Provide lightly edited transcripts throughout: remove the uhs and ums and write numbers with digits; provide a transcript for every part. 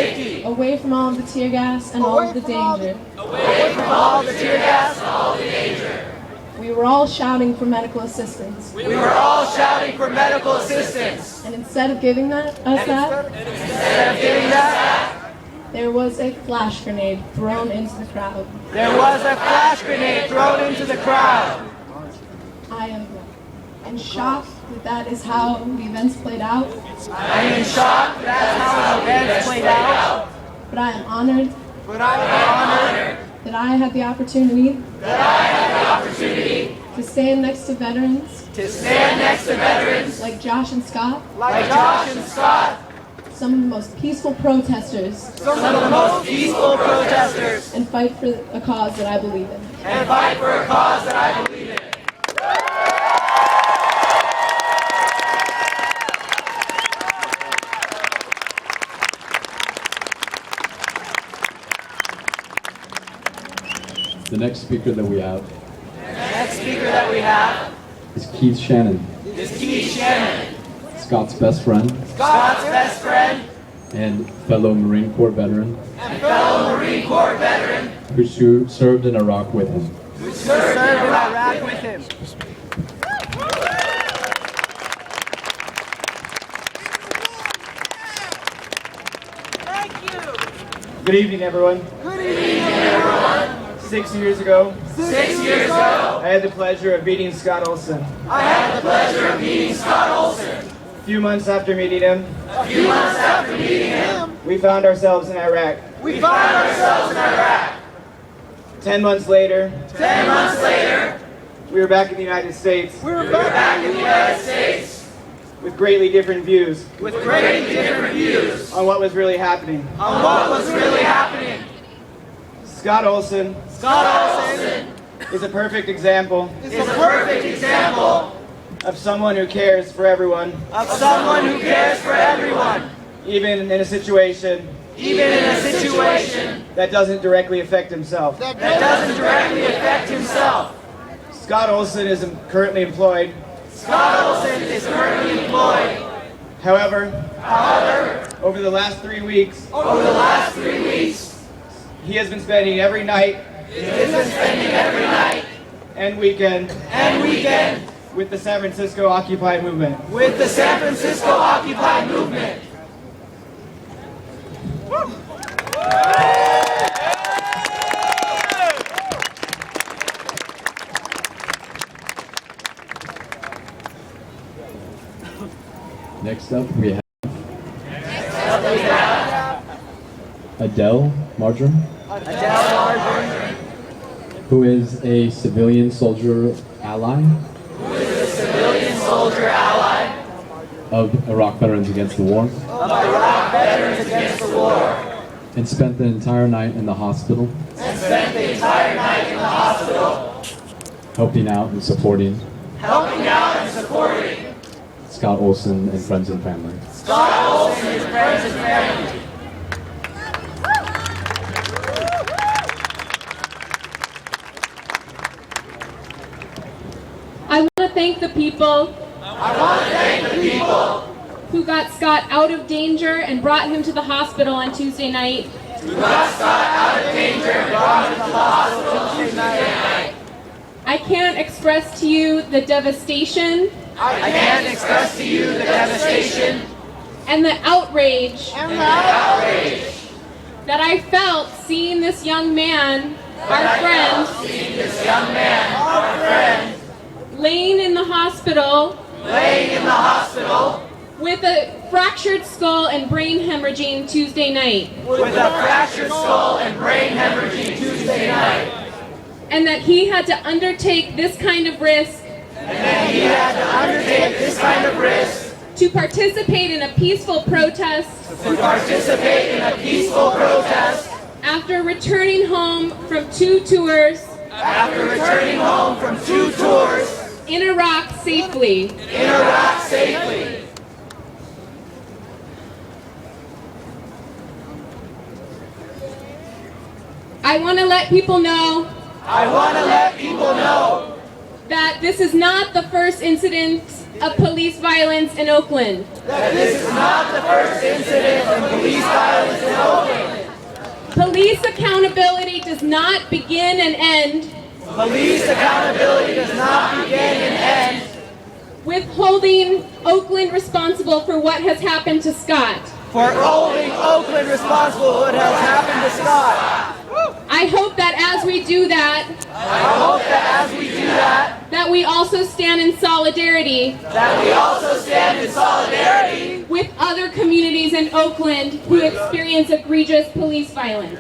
safety. Away from all of the tear gas and all of the danger. Away from all the tear gas and all the danger. We were all shouting for medical assistance. We were all shouting for medical assistance. And instead of giving that, there was a flash grenade thrown into the crowd. There was a flash grenade thrown into the crowd. I am in shock that is how the events played out. I am in shock that's how the events played out. But I am honored. That I had the opportunity. To stand next to veterans. Like Josh and Scott. Some of the most peaceful protesters. And fight for a cause that I believe in. The next speaker that we have is Keith Shannon. Scott's best friend. And fellow Marine Corps veteran. Who served in Iraq with him. Good evening, everyone. 6 years ago, I had the pleasure of meeting Scott Olsen. A few months after meeting him, we found ourselves in Iraq. 10 months later, we were back in the United States. With greatly different views. On what was really happening. Scott Olsen is a perfect example of someone who cares for everyone. Even in a situation that doesn't directly affect himself. Scott Olsen is currently employed. However, over the last 3 weeks, he has been spending every night and weekend with the San Francisco Occupy movement. Next up we have Adele Marjoram, who is a civilian soldier ally of Iraq Veterans Against the War, and spent the entire night in the hospital, helping out and supporting Scott Olsen and friends and family. I want to thank the people who got Scott out of danger and brought him to the hospital on Tuesday night. I can't express to you the devastation and the outrage that I felt seeing this young man, our friend, laying in the hospital with a fractured skull and brain hemorrhaging Tuesday night. And that he had to undertake this kind of risk to participate in a peaceful protest after returning home from two tours in Iraq safely. I want to let people know that this is not the first incident of police violence in Oakland. That this is not the first incident of police violence in Oakland. Police accountability does not begin and end Police accountability does not begin and end with holding Oakland responsible for what has happened to Scott. for holding Oakland responsible for what has happened to Scott. I hope that as we do that, that we also stand in solidarity with other communities in Oakland who experience egregious police violence.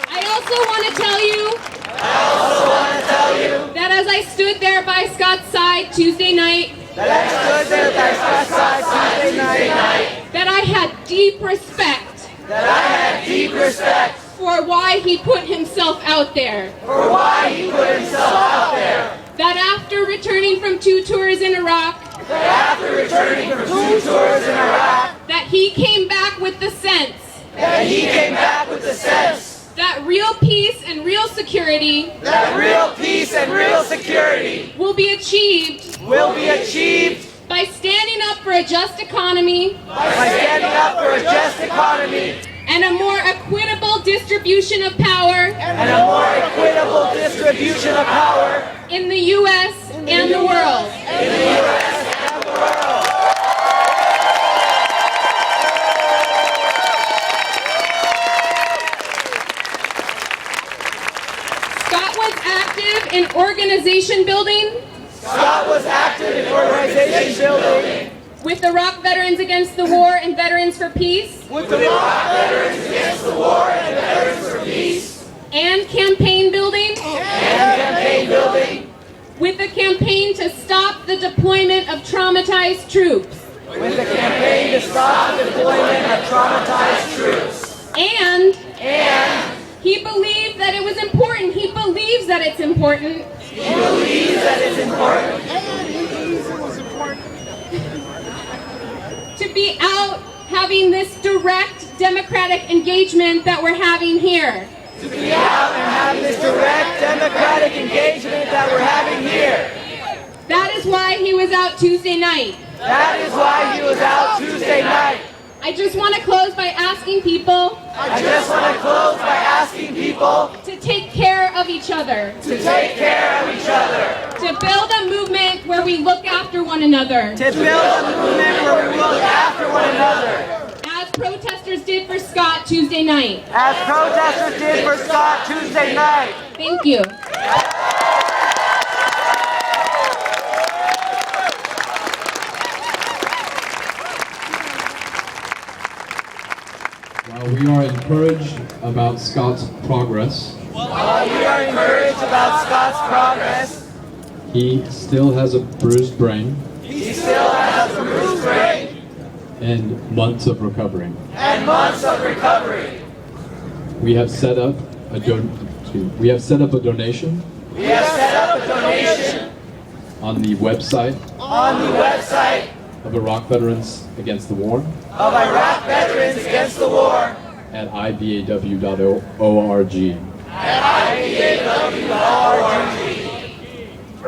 I also want to tell you that as I stood there by Scott's side Tuesday night, that I had deep respect for why he put himself out there. That after returning from 2 tours in Iraq, that he came back with the sense that real peace and real security will be achieved by standing up for a just economy and a more equitable distribution of power in the U.S. and the world. Scott was active in organization building with the Iraq Veterans Against the War and Veterans for Peace, and campaign building with the campaign to stop the deployment of traumatized troops. And he believed that it was important. He believes that it's important. To be out having this direct democratic engagement that we're having here. That is why he was out Tuesday night. I just want to close by asking people to take care of each other. To build a movement where we look after one another. As protesters did for Scott Tuesday night. Thank you. While we are encouraged about Scott's progress, he still has a bruised brain and months of recovery. We have set up a donation on the website of Iraq Veterans Against the War at ibaw.org.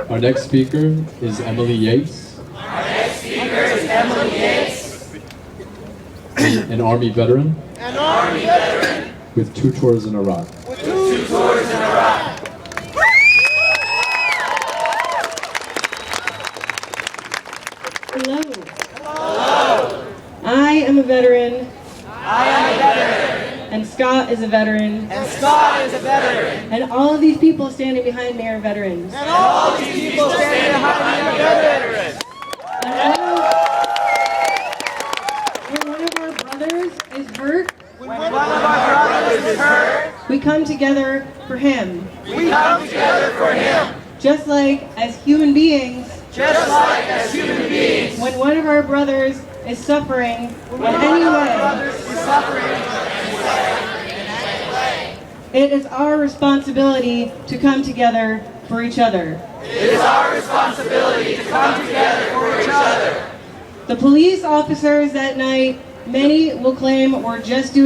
Our next speaker is Emily Yates. An Army veteran with 2 tours in Iraq. Hello. I am a veteran. And Scott is a veteran. And all of these people standing behind me are veterans. And when one of our brothers is hurt, we come together for him. Just like as human beings, when one of our brothers is suffering in any way, it is our responsibility to come together for each other. The police officers that night, many will claim, were just doing